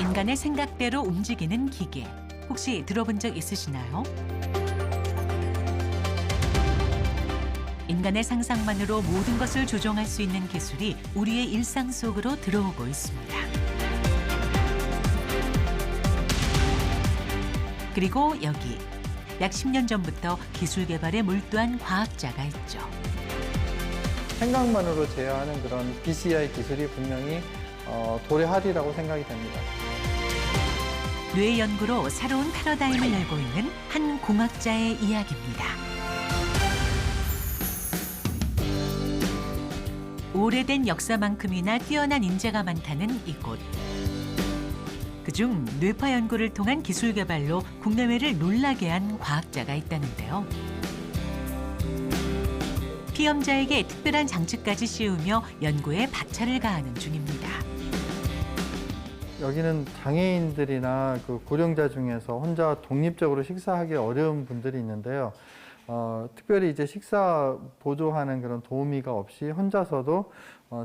인간의 생각대로 움직이는 기계. 혹시 들어본 적 있으시나요? 인간의 상상만으로 모든 것을 조종할 수 있는 기술이 우리의 일상 속으로 들어오고 있습니다. 그리고 여기 약 10년 전부터 기술 개발에 몰두한 과학자가 있죠. 생각만으로 제어하는 그런 BCI 기술이 분명히 도래하리라고 생각이 됩니다. 뇌 연구로 새로운 패러다임을 열고 있는 한 공학자의 이야기입니다. 오래된 역사만큼이나 뛰어난 인재가 많다는 이곳. 그중 뇌파 연구를 통한 기술 개발로 국내외를 놀라게 한 과학자가 있다는데요. 피험자에게 특별한 장치까지 씌우며 연구에 박차를 가하는 중입니다. 여기는 장애인들이나 그 고령자 중에서 혼자 독립적으로 식사하기 어려운 분들이 있는데요. 특별히 이제 식사 보조하는 그런 도우미가 없이 혼자서도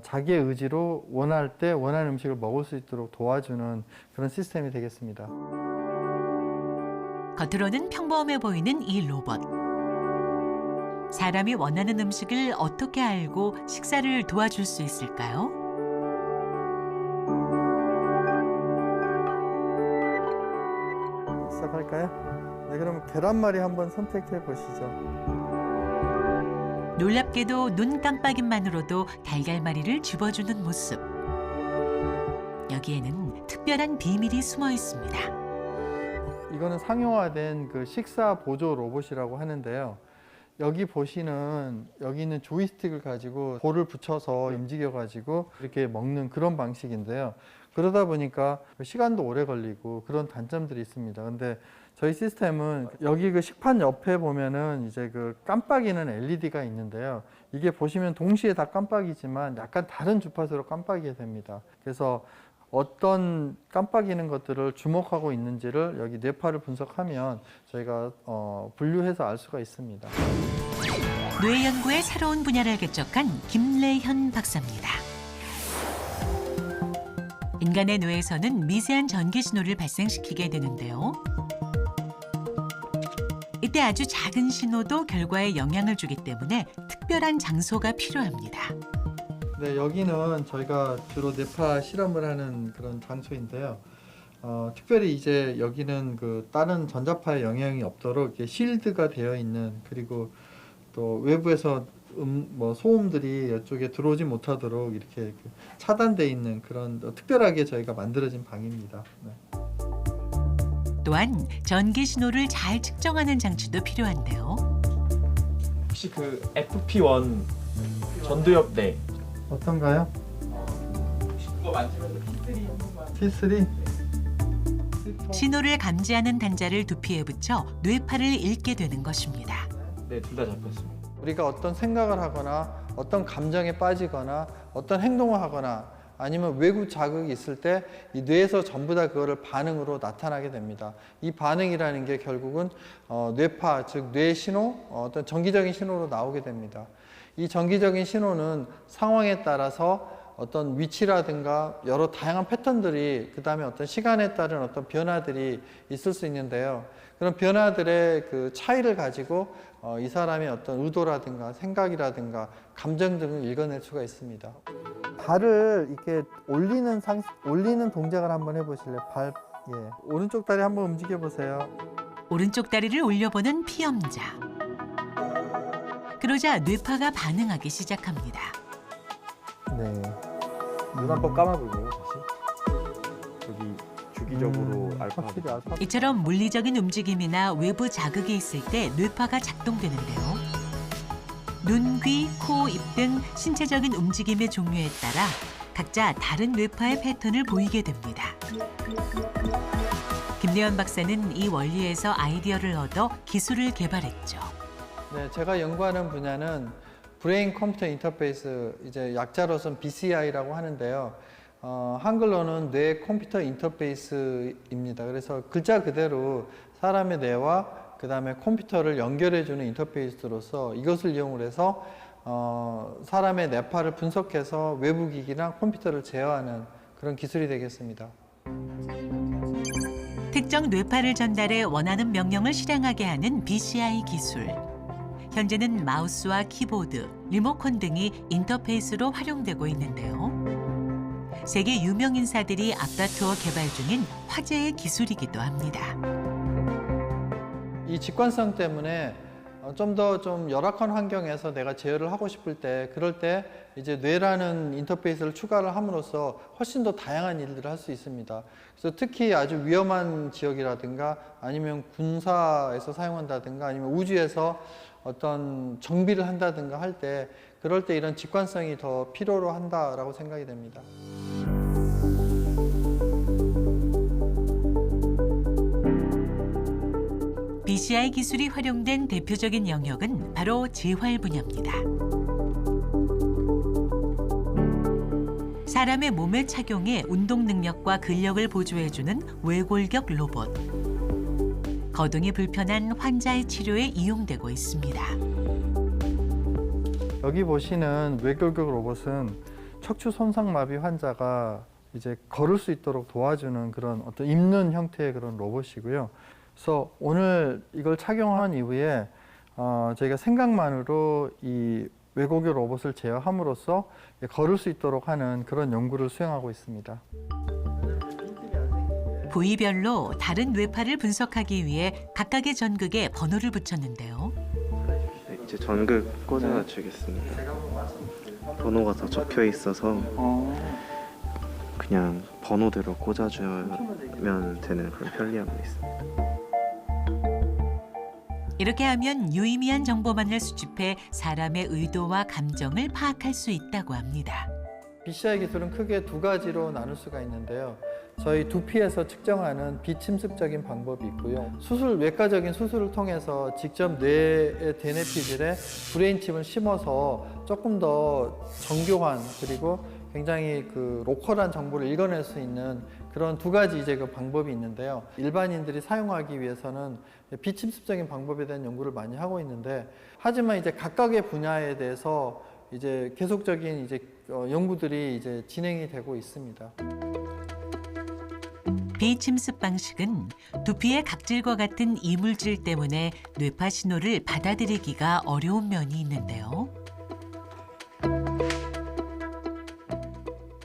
자기의 의지로 원할 때 원하는 음식을 먹을 수 있도록 도와주는 그런 시스템이 되겠습니다. 겉으로는 평범해 보이는 이 로봇. 사람이 원하는 음식을 어떻게 알고 식사를 도와줄 수 있을까요? 시작할까요? 네, 그럼 계란말이 한번 선택해 보시죠. 놀랍게도 눈 깜빡임만으로도 달걀말이를 집어주는 모습. 여기에는 특별한 비밀이 숨어 있습니다. 이거는 상용화된 그 식사 보조 로봇이라고 하는데요. 여기 보시는 여기 있는 조이스틱을 가지고 볼을 붙여서 움직여 가지고 이렇게 먹는 그런 방식인데요. 그러다 보니까 시간도 오래 걸리고 그런 단점들이 있습니다. 근데 저희 시스템은 여기 그 식판 옆에 보면은 이제 그 깜빡이는 LED가 있는데요. 이게 보시면 동시에 다 깜빡이지만 약간 다른 주파수로 깜빡이게 됩니다. 그래서 어떤 깜빡이는 것들을 주목하고 있는지를 여기 뇌파를 분석하면 저희가 분류해서 알 수가 있습니다. 뇌 연구의 새로운 분야를 개척한 김래현 박사입니다. 인간의 뇌에서는 미세한 전기 신호를 발생시키게 되는데요. 이때 아주 작은 신호도 결과에 영향을 주기 때문에 특별한 장소가 필요합니다. 네, 여기는 저희가 주로 뇌파 실험을 하는 그런 장소인데요. 특별히 이제 여기는 그 다른 전자파의 영향이 없도록 이렇게 실드가 되어 있는, 그리고 또 외부에서 뭐 소음들이 이쪽에 들어오지 못하도록 이렇게 차단되어 있는 그런 특별하게 저희가 만들어진 방입니다. 네. 또한 전기 신호를 잘 측정하는 장치도 필요한데요. 혹시 그 FP1 전도엽 네. 어떤가요? 그거 만지면 P3 한 번만. T3? 신호를 감지하는 단자를 두피에 붙여 뇌파를 읽게 되는 것입니다. 네, 둘 다 잡혔습니다. 우리가 어떤 생각을 하거나 어떤 감정에 빠지거나 어떤 행동을 하거나 아니면 외부 자극이 있을 때 이 뇌에서 전부 다 그거를 반응으로 나타나게 됩니다. 이 반응이라는 게 결국은 뇌파, 즉 뇌 신호, 어떤 정기적인 신호로 나오게 됩니다. 이 정기적인 신호는 상황에 따라서 어떤 위치라든가 여러 다양한 패턴들이, 그 다음에 어떤 시간에 따른 어떤 변화들이 있을 수 있는데요. 그런 변화들의 그 차이를 가지고 이 사람의 어떤 의도라든가 생각이라든가 감정 등을 읽어낼 수가 있습니다. 발을 이렇게 올리는 동작을 한번 해보실래요? 오른쪽 다리 한번 움직여 보세요. 오른쪽 다리를 올려보는 피험자. 그러자 뇌파가 반응하기 시작합니다. 네. 눈 한번 감아볼래요, 다시? 저기 주기적으로 알파. 확실히 알파. 이처럼 물리적인 움직임이나 외부 자극이 있을 때 뇌파가 작동되는데요. 눈, 귀, 코, 입 등 신체적인 움직임의 종류에 따라 각자 다른 뇌파의 패턴을 보이게 됩니다. 김래현 박사는 이 원리에서 아이디어를 얻어 기술을 개발했죠. 네, 제가 연구하는 분야는 브레인 컴퓨터 인터페이스, 이제 약자로서는 BCI라고 하는데요. 한글로는 뇌 컴퓨터 인터페이스입니다. 그래서 글자 그대로 사람의 뇌와 그 다음에 컴퓨터를 연결해주는 인터페이스로서 이것을 이용을 해서 사람의 뇌파를 분석해서 외부 기기나 컴퓨터를 제어하는 그런 기술이 되겠습니다. 특정 뇌파를 전달해 원하는 명령을 실행하게 하는 BCI 기술. 현재는 마우스와 키보드, 리모컨 등이 인터페이스로 활용되고 있는데요. 세계 유명 인사들이 앞다투어 개발 중인 화제의 기술이기도 합니다. 이 직관성 때문에 좀 더 열악한 환경에서 내가 제어를 하고 싶을 때, 그럴 때 이제 뇌라는 인터페이스를 추가를 함으로써 훨씬 더 다양한 일들을 할 수 있습니다. 그래서 특히 아주 위험한 지역이라든가 아니면 군사에서 사용한다든가 아니면 우주에서 어떤 정비를 한다든가 할 때, 그럴 때 이런 직관성이 더 필요로 한다라고 생각이 됩니다. BCI 기술이 활용된 대표적인 영역은 바로 재활 분야입니다. 사람의 몸에 착용해 운동 능력과 근력을 보조해주는 외골격 로봇. 거동이 불편한 환자의 치료에 이용되고 있습니다. 여기 보시는 외골격 로봇은 척추 손상 마비 환자가 이제 걸을 수 있도록 도와주는 그런 어떤 입는 형태의 그런 로봇이고요. 그래서 오늘 이걸 착용한 이후에 저희가 생각만으로 이 외골격 로봇을 제어함으로써 걸을 수 있도록 하는 그런 연구를 수행하고 있습니다. 부위별로 다른 뇌파를 분석하기 위해 각각의 전극에 번호를 붙였는데요. 네, 이제 전극 꽂아 주겠습니다. 번호가 다 적혀 있어서 그냥 번호대로 꽂아주면 되는 그런 편리함이 있습니다. 이렇게 하면 유의미한 정보만을 수집해 사람의 의도와 감정을 파악할 수 있다고 합니다. BCI 기술은 크게 두 가지로 나눌 수가 있는데요. 저희 두피에서 측정하는 비침습적인 방법이 있고요. 외과적인 수술을 통해서 직접 뇌의 대뇌피질에 브레인칩을 심어서 조금 더 정교한 그리고 굉장히 로컬한 정보를 읽어낼 수 있는 그런 두 가지 이제 방법이 있는데요. 일반인들이 사용하기 위해서는 비침습적인 방법에 대한 연구를 많이 하고 있는데, 하지만 이제 각각의 분야에 대해서 이제 계속적인 연구들이 이제 진행이 되고 있습니다. 비침습 방식은 두피의 각질과 같은 이물질 때문에 뇌파 신호를 받아들이기가 어려운 면이 있는데요.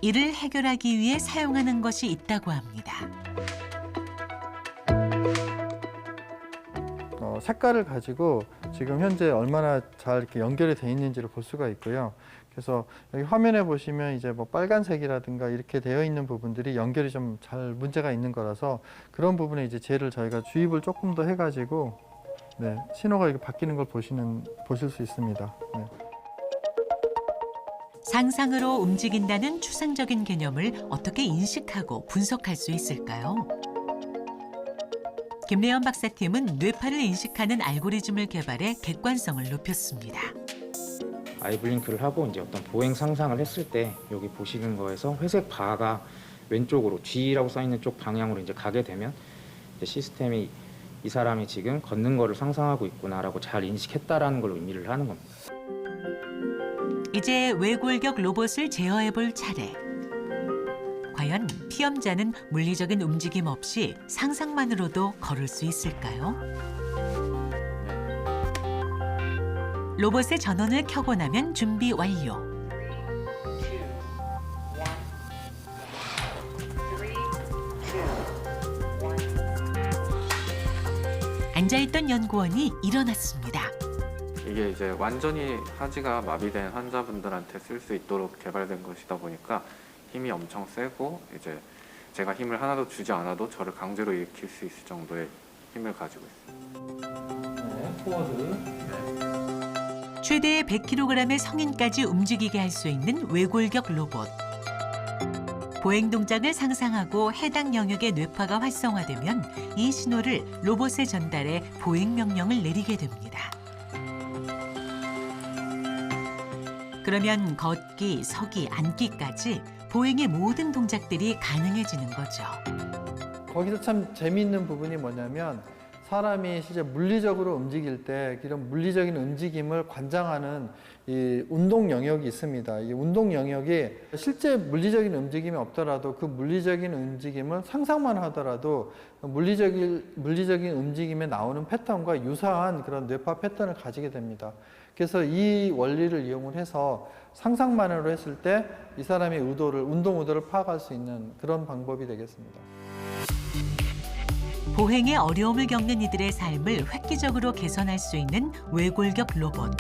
이를 해결하기 위해 사용하는 것이 있다고 합니다. 색깔을 가지고 지금 현재 얼마나 잘 이렇게 연결이 돼 있는지를 볼 수가 있고요. 그래서 여기 화면에 보시면 이제 빨간색이라든가 이렇게 되어 있는 부분들이 연결이 좀 잘 문제가 있는 거라서, 그런 부분에 이제 젤을 저희가 주입을 조금 더 해가지고 신호가 이렇게 바뀌는 걸 보실 수 있습니다. 네. 상상으로 움직인다는 추상적인 개념을 어떻게 인식하고 분석할 수 있을까요? 김래연 박사팀은 뇌파를 인식하는 알고리즘을 개발해 객관성을 높였습니다. 아이블링크를 하고 이제 어떤 보행 상상을 했을 때 여기 보시는 거에서 회색 바가 왼쪽으로 G라고 써 있는 쪽 방향으로 이제 가게 되면 이제 시스템이 이 사람이 지금 걷는 거를 상상하고 있구나라고 잘 인식했다라는 걸 의미를 하는 겁니다. 이제 외골격 로봇을 제어해 볼 차례. 과연 피험자는 물리적인 움직임 없이 상상만으로도 걸을 수 있을까요? 로봇의 전원을 켜고 나면 준비 완료. 앉아있던 연구원이 일어났습니다. 이게 이제 완전히 하지가 마비된 환자분들한테 쓸 수 있도록 개발된 것이다 보니까 힘이 엄청 세고, 이제 제가 힘을 하나도 주지 않아도 저를 강제로 일으킬 수 있을 정도의 힘을 가지고 있습니다. 최대 100kg의 성인까지 움직이게 할 수 있는 외골격 로봇. 보행 동작을 상상하고 해당 영역의 뇌파가 활성화되면 이 신호를 로봇에 전달해 보행 명령을 내리게 됩니다. 그러면 걷기, 서기, 앉기까지 보행의 모든 동작들이 가능해지는 거죠. 거기서 참 재미있는 부분이 뭐냐면, 사람이 실제 물리적으로 움직일 때 이런 물리적인 움직임을 관장하는 이 운동 영역이 있습니다. 이 운동 영역이 실제 물리적인 움직임이 없더라도 그 물리적인 움직임을 상상만 하더라도 물리적인 움직임에 나오는 패턴과 유사한 그런 뇌파 패턴을 가지게 됩니다. 그래서 이 원리를 이용을 해서 상상만으로 했을 때 이 사람의 운동 의도를 파악할 수 있는 그런 방법이 되겠습니다. 보행에 어려움을 겪는 이들의 삶을 획기적으로 개선할 수 있는 외골격 로봇.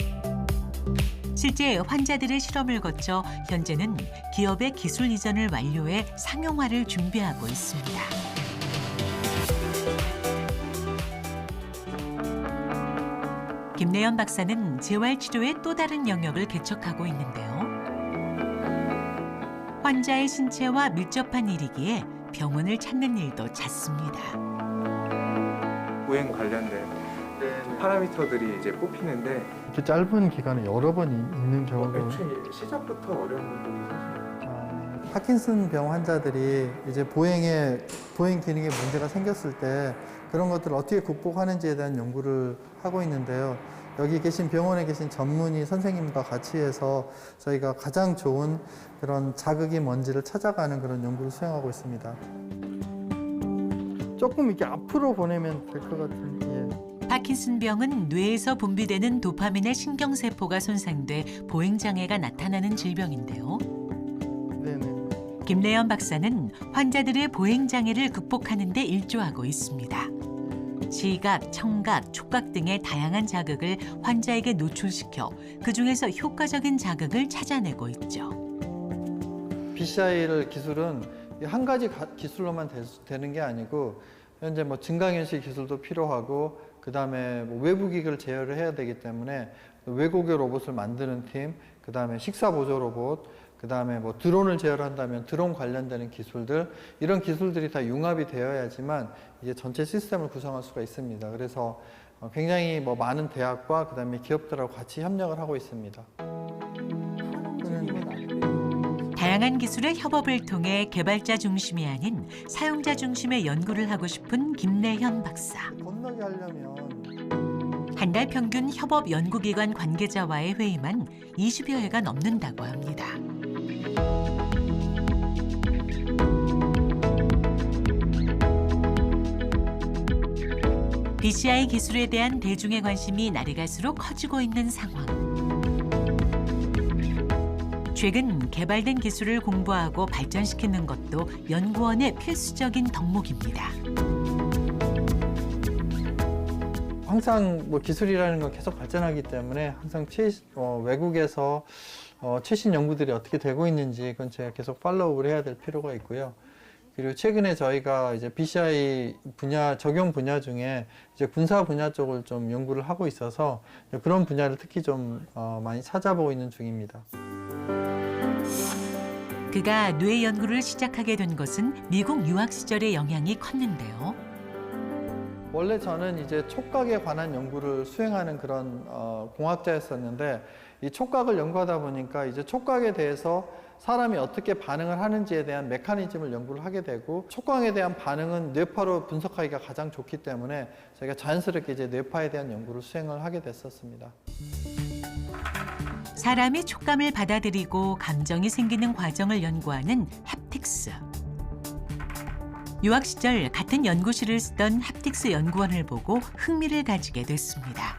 실제 환자들의 실험을 거쳐 현재는 기업의 기술 이전을 완료해 상용화를 준비하고 있습니다. 김내연 박사는 재활치료의 또 다른 영역을 개척하고 있는데요. 환자의 신체와 밀접한 일이기에 병원을 찾는 일도 잦습니다. 보행 관련된 파라미터들이 이제 뽑히는데 이렇게 짧은 기간에 여러 번 있는 경우가 애초에 시작부터 어려운 분들이 사실 파킨슨 병 환자들이 이제 보행 기능에 문제가 생겼을 때 그런 것들을 어떻게 극복하는지에 대한 연구를 하고 있는데요. 여기 계신 병원에 계신 전문의 선생님과 같이 해서 저희가 가장 좋은 그런 자극이 뭔지를 찾아가는 그런 연구를 수행하고 있습니다. 조금 이렇게 앞으로 보내면 될 것 같은. 예. 파킨슨병은 뇌에서 분비되는 도파민의 신경세포가 손상돼 보행장애가 나타나는 질병인데요. 네네. 김내연 박사는 환자들의 보행장애를 극복하는 데 일조하고 있습니다. 시각, 청각, 촉각 등의 다양한 자극을 환자에게 노출시켜 그중에서 효과적인 자극을 찾아내고 있죠. BCI 기술은 한 가지 기술로만 되는 게 아니고 현재 뭐 증강현실 기술도 필요하고 그 다음에 뭐 외부기기를 제어를 해야 되기 때문에 외국의 로봇을 만드는 팀, 그 다음에 식사보조 로봇, 그 다음에 뭐 드론을 제어한다면 드론 관련되는 기술들, 이런 기술들이 다 융합이 되어야지만 이제 전체 시스템을 구성할 수가 있습니다. 그래서 굉장히 뭐 많은 대학과 그 다음에 기업들하고 같이 협력을 하고 있습니다. 다양한 기술의 협업을 통해 개발자 중심이 아닌 사용자 중심의 연구를 하고 싶은 김내연 박사. 건너게 하려면 한 달 평균 협업 연구기관 관계자와의 회의만 20여 회가 넘는다고 합니다. BCI 기술에 대한 대중의 관심이 날이 갈수록 커지고 있는 상황. 최근 개발된 기술을 공부하고 발전시키는 것도 연구원의 필수적인 덕목입니다. 항상 뭐 기술이라는 건 계속 발전하기 때문에 항상 외국에서 최신 연구들이 어떻게 되고 있는지 그건 제가 계속 팔로우를 해야 될 필요가 있고요. 그리고 최근에 저희가 이제 BCI 적용 분야 중에 이제 군사 분야 쪽을 좀 연구를 하고 있어서 그런 분야를 특히 좀 많이 찾아보고 있는 중입니다. 그가 뇌 연구를 시작하게 된 것은 미국 유학 시절의 영향이 컸는데요. 원래 저는 이제 촉각에 관한 연구를 수행하는 그런 공학자였었는데 이 촉각을 연구하다 보니까 이제 촉각에 대해서 사람이 어떻게 반응을 하는지에 대한 메커니즘을 연구를 하게 되고 촉각에 대한 반응은 뇌파로 분석하기가 가장 좋기 때문에 저희가 자연스럽게 이제 뇌파에 대한 연구를 수행을 하게 됐었습니다. 사람이 촉감을 받아들이고 감정이 생기는 과정을 연구하는 햅틱스. 유학 시절 같은 연구실을 쓰던 햅틱스 연구원을 보고 흥미를 가지게 됐습니다.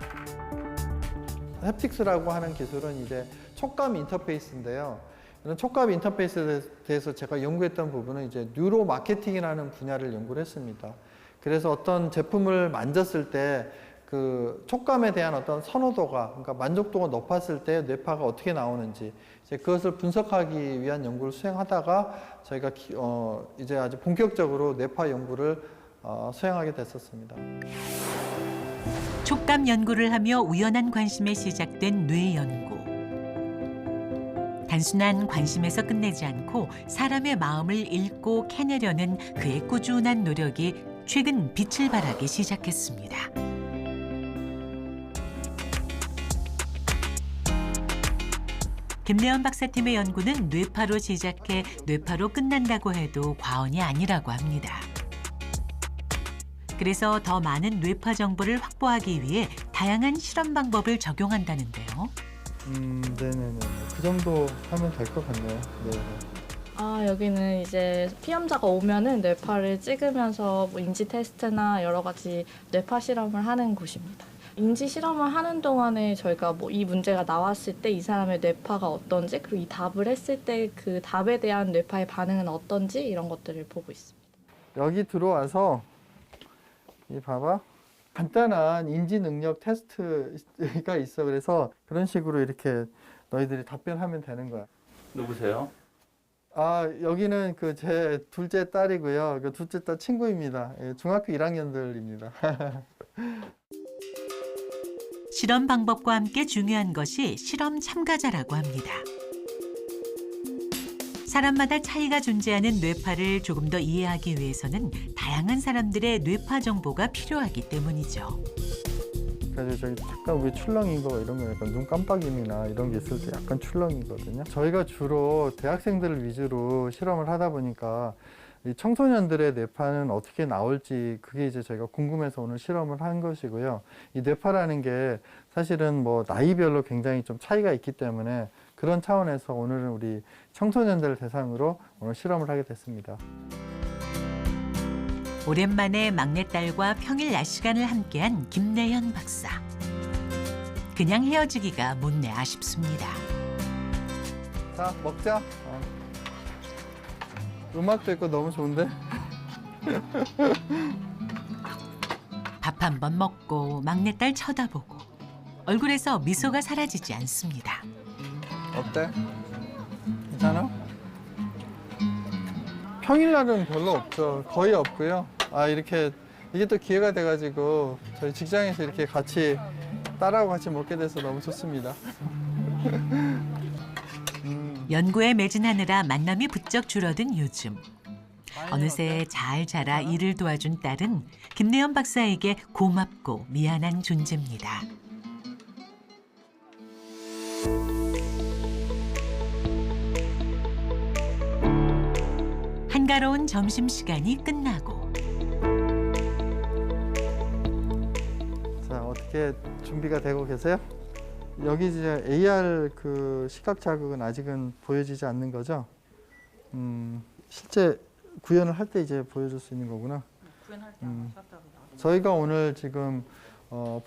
햅틱스라고 하는 기술은 이제 촉감 인터페이스인데요. 이런 촉감 인터페이스에 대해서 제가 연구했던 부분은 이제 뉴로 마케팅이라는 분야를 연구를 했습니다. 그래서 어떤 제품을 만졌을 때 그 촉감에 대한 어떤 선호도가, 그러니까 만족도가 높았을 때 뇌파가 어떻게 나오는지 이제 그것을 분석하기 위한 연구를 수행하다가 저희가 이제 아주 본격적으로 뇌파 연구를 수행하게 됐었습니다. 촉감 연구를 하며 우연한 관심에 시작된 뇌 연구. 단순한 관심에서 끝내지 않고 사람의 마음을 읽고 캐내려는 그의 꾸준한 노력이 최근 빛을 발하기 시작했습니다. 김내연 박사팀의 연구는 뇌파로 시작해 뇌파로 끝난다고 해도 과언이 아니라고 합니다. 그래서 더 많은 뇌파 정보를 확보하기 위해 다양한 실험 방법을 적용한다는데요. 네네네. 그 정도 하면 될 것 같네요. 네. 여기는 이제 피험자가 오면은 뇌파를 찍으면서 뭐 인지 테스트나 여러 가지 뇌파 실험을 하는 곳입니다. 인지 실험을 하는 동안에 저희가 뭐 이 문제가 나왔을 때 이 사람의 뇌파가 어떤지, 그리고 이 답을 했을 때 그 답에 대한 뇌파의 반응은 어떤지 이런 것들을 보고 있습니다. 여기 들어와서 이 봐봐. 간단한 인지 능력 테스트가 있어. 그래서 그런 식으로 이렇게 너희들이 답변하면 되는 거야. 누구세요? 여기는 그 제 둘째 딸이고요. 그 둘째 딸 친구입니다. 예, 중학교 1학년들입니다. 실험 방법과 함께 중요한 것이 실험 참가자라고 합니다. 사람마다 차이가 존재하는 뇌파를 조금 더 이해하기 위해서는 다양한 사람들의 뇌파 정보가 필요하기 때문이죠. 그래서 저기 약간 왜 출렁인 거 이런 거 약간 눈 깜빡임이나 이런 게 있을 때 약간 출렁이거든요. 저희가 주로 대학생들을 위주로 실험을 하다 보니까 이 청소년들의 뇌파는 어떻게 나올지 그게 이제 저희가 궁금해서 오늘 실험을 한 것이고요. 이 뇌파라는 게 사실은 뭐 나이별로 굉장히 좀 차이가 있기 때문에 그런 차원에서 오늘은 우리 청소년들 대상으로 오늘 실험을 하게 됐습니다. 오랜만에 막내딸과 평일 낮 시간을 함께한 김내현 박사. 그냥 헤어지기가 못내 아쉽습니다. 자, 먹자. 음악도 있고 너무 좋은데? 밥 한 번 먹고 막내딸 쳐다보고 얼굴에서 미소가 사라지지 않습니다. 어때? 괜찮아? 평일날은 별로 없죠. 거의 없고요. 이렇게 이게 또 기회가 돼가지고 저희 직장에서 이렇게 같이 딸하고 같이 먹게 돼서 너무 좋습니다. 연구에 매진하느라 만남이 부쩍 줄어든 요즘. 어느새 잘 자라 일을 도와준 딸은 김내현 박사에게 고맙고 미안한 존재입니다. 한가로운 점심시간이 끝나고 자, 어떻게 준비가 되고 계세요? 여기 이제 AR 그 시각 자극은 아직은 보여지지 않는 거죠? 실제 구현을 할 때 이제 보여줄 수 있는 거구나. 구현할 때 저희가 오늘 지금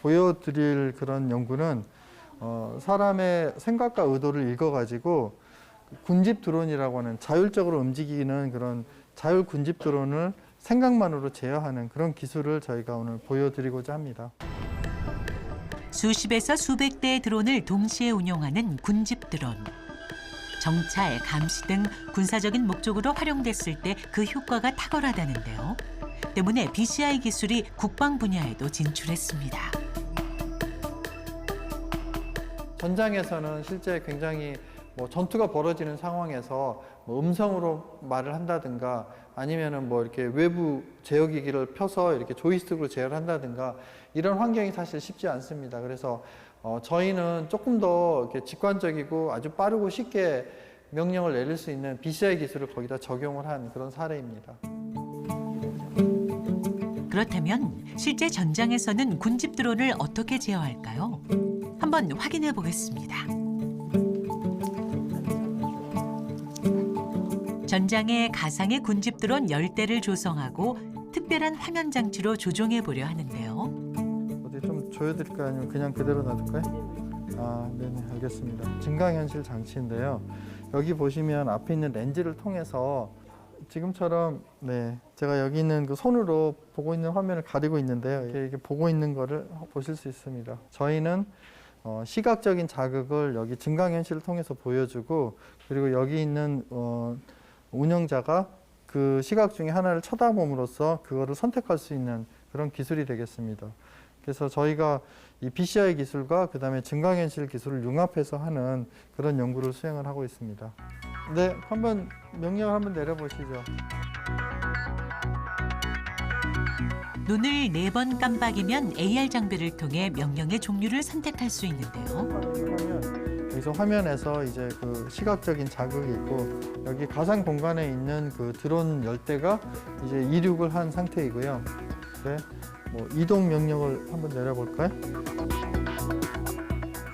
보여드릴 그런 연구는 사람의 생각과 의도를 읽어가지고 군집 드론이라고 하는 자율적으로 움직이는 그런 자율 군집 드론을 생각만으로 제어하는 그런 기술을 저희가 오늘 보여드리고자 합니다. 수십에서 수백 대의 드론을 동시에 운용하는 군집 드론. 정찰, 감시 등 군사적인 목적으로 활용됐을 때 그 효과가 탁월하다는데요. 때문에 BCI 기술이 국방 분야에도 진출했습니다. 전장에서는 실제 굉장히 전투가 벌어지는 상황에서 음성으로 말을 한다든가 아니면은 이렇게 외부 제어기기를 펴서 이렇게 조이스틱으로 제어를 한다든가 이런 환경이 사실 쉽지 않습니다. 그래서 저희는 조금 더 이렇게 직관적이고 아주 빠르고 쉽게 명령을 내릴 수 있는 BCI 기술을 거기다 적용을 한 그런 사례입니다. 그렇다면 실제 전장에서는 군집 드론을 어떻게 제어할까요? 한번 확인해 보겠습니다. 전장에 가상의 군집 드론 10대를 조성하고 특별한 화면 장치로 조종해 보려 하는데요. 어디 좀 조여드릴까요? 아니면 그냥 그대로 놔둘까요? 네네, 알겠습니다. 증강현실 장치인데요. 여기 보시면 앞에 있는 렌즈를 통해서 지금처럼 제가 여기 있는 그 손으로 보고 있는 화면을 가리고 있는데요. 이렇게 보고 있는 거를 보실 수 있습니다. 저희는 시각적인 자극을 여기 증강현실을 통해서 보여주고 그리고 여기 있는 운영자가 그 시각 중에 하나를 쳐다봄으로써 그거를 선택할 수 있는 그런 기술이 되겠습니다. 그래서 저희가 이 BCI 기술과 그다음에 증강현실 기술을 융합해서 하는 그런 연구를 수행을 하고 있습니다. 네, 한번 명령을 한번 내려보시죠. 눈을 4번 깜빡이면 AR 장비를 통해 명령의 종류를 선택할 수 있는데요. 여기서 화면에서 이제 그 시각적인 자극이 있고 여기 가상 공간에 있는 그 드론 10대가 이제 이륙을 한 상태이고요. 그래. 뭐 이동 명령을 한번 내려볼까요?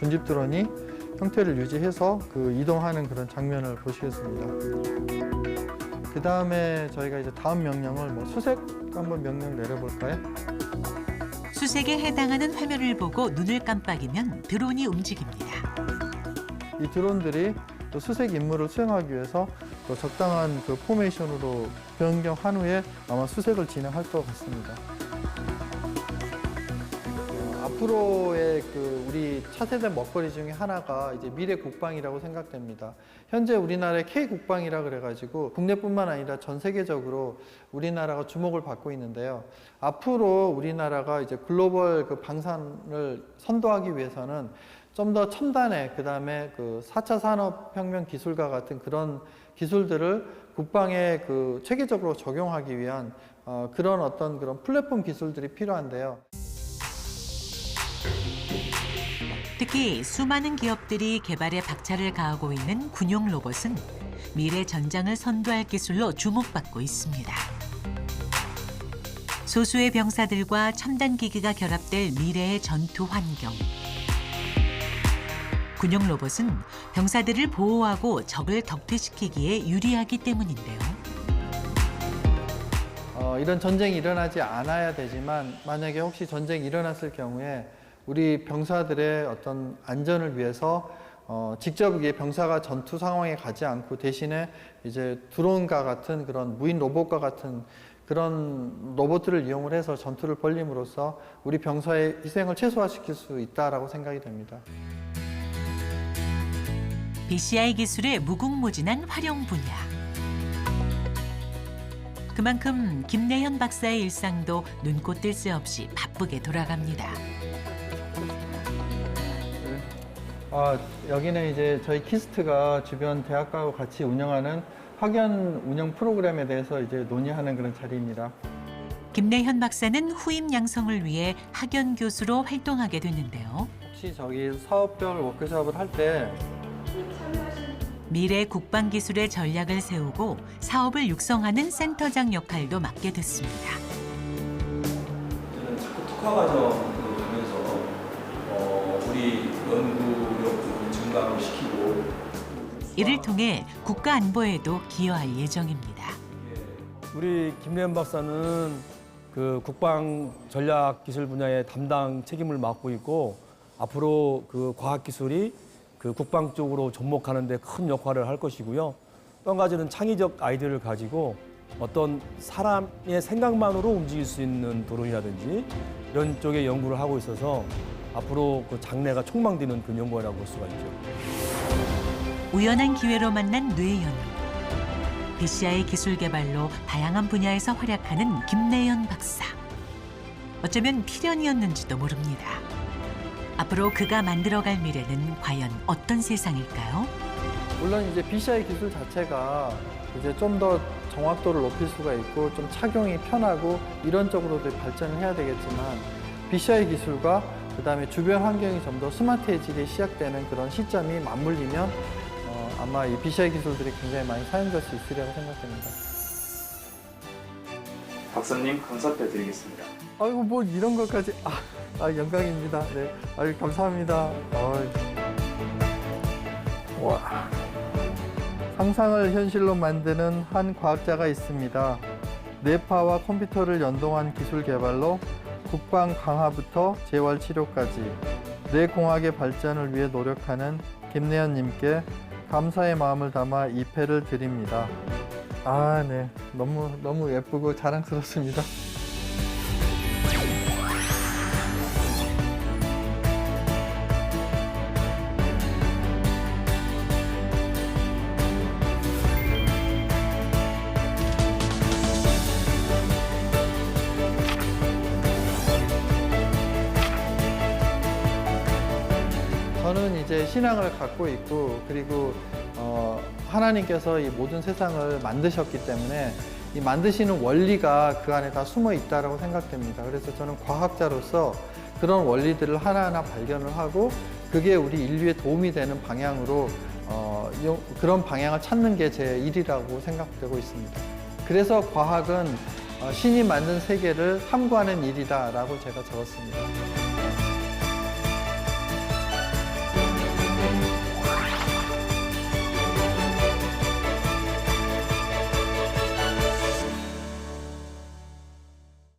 군집 드론이 형태를 유지해서 그 이동하는 그런 장면을 보시겠습니다. 그 다음에 저희가 이제 다음 명령을 뭐 수색 한번 명령 내려볼까요? 수색에 해당하는 화면을 보고 눈을 깜빡이면 드론이 움직입니다. 이 드론들이 또 수색 임무를 수행하기 위해서 또 적당한 그 포메이션으로 변경한 후에 아마 수색을 진행할 것 같습니다. 앞으로의 그 우리 차세대 먹거리 중에 하나가 이제 미래 국방이라고 생각됩니다. 현재 우리나라의 K 국방이라 그래가지고 국내뿐만 아니라 전 세계적으로 우리나라가 주목을 받고 있는데요. 앞으로 우리나라가 이제 글로벌 그 방산을 선도하기 위해서는 좀 더 첨단의 그다음에 그 4차 산업혁명 기술과 같은 그런 기술들을 국방에 그 체계적으로 적용하기 위한 그런 어떤 그런 플랫폼 기술들이 필요한데요. 특히 수많은 기업들이 개발에 박차를 가하고 있는 군용 로봇은 미래 전장을 선도할 기술로 주목받고 있습니다. 소수의 병사들과 첨단 기기가 결합될 미래의 전투 환경. 군용 로봇은 병사들을 보호하고 적을 덕퇴시키기에 유리하기 때문인데요. 이런 전쟁이 일어나지 않아야 되지만 만약에 혹시 전쟁이 일어났을 경우에 우리 병사들의 어떤 안전을 위해서 직접 이게 병사가 전투 상황에 가지 않고 대신에 이제 드론과 같은 그런 무인 로봇과 같은 그런 로봇들을 이용을 해서 전투를 벌림으로써 우리 병사의 희생을 최소화시킬 수 있다라고 생각이 됩니다. BCI 기술의 무궁무진한 활용 분야. 그만큼 김내현 박사의 일상도 눈코 뜰 새 없이 바쁘게 돌아갑니다. 여기는 이제 저희 키스트가 주변 대학가하고 같이 운영하는 학연 운영 프로그램에 대해서 이제 논의하는 그런 자리입니다. 김내현 박사는 후임 양성을 위해 학연 교수로 활동하게 됐는데요. 혹시 저기 사업별 워크숍을 할 때 미래 국방 기술의 전략을 세우고 사업을 육성하는 센터장 역할도 맡게 됐습니다. 저는 자꾸 특화 과정을 통해서 우리 연구력을 증가를 시키고 이를 통해 국가 안보에도 기여할 예정입니다. 우리 김내현 박사는 그 국방 전략 기술 분야의 담당 책임을 맡고 있고 앞으로 그 과학 기술이 그 국방 쪽으로 접목하는 데 큰 역할을 할 것이고요. 또 한 가지는 창의적 아이디어를 가지고 어떤 사람의 생각만으로 움직일 수 있는 드론이라든지 이런 쪽의 연구를 하고 있어서 앞으로 그 장래가 촉망되는 그런 연구라고 볼 수가 있죠. 우연한 기회로 만난 뇌연구. BCI 기술 개발로 다양한 분야에서 활약하는 김내현 박사. 어쩌면 필연이었는지도 모릅니다. 앞으로 그가 만들어갈 미래는 과연 어떤 세상일까요? 물론 이제 BCI 기술 자체가 이제 좀 더 정확도를 높일 수가 있고 좀 착용이 편하고 이런 쪽으로도 발전을 해야 되겠지만 BCI 기술과 그다음에 주변 환경이 좀 더 스마트해지기 시작되는 그런 시점이 맞물리면 아마 이 BCI 기술들이 굉장히 많이 사용될 수 있으리라고 생각됩니다. 박사님 감사패 드리겠습니다. 아이고 뭐 이런 것까지 영광입니다. 네, 아유 감사합니다. 와, 상상을 현실로 만드는 한 과학자가 있습니다. 뇌파와 컴퓨터를 연동한 기술 개발로 국방 강화부터 재활 치료까지 뇌공학의 발전을 위해 노력하는 김내현님께 감사의 마음을 담아 이 패를 드립니다. 네, 너무 예쁘고 자랑스럽습니다. 저는 이제 신앙을 갖고 있고 그리고 하나님께서 이 모든 세상을 만드셨기 때문에 이 만드시는 원리가 그 안에 다 숨어 있다고 생각됩니다. 그래서 저는 과학자로서 그런 원리들을 하나하나 발견을 하고 그게 우리 인류에 도움이 되는 방향으로 그런 방향을 찾는 게 제 일이라고 생각되고 있습니다. 그래서 과학은 신이 만든 세계를 탐구하는 일이다라고 제가 적었습니다.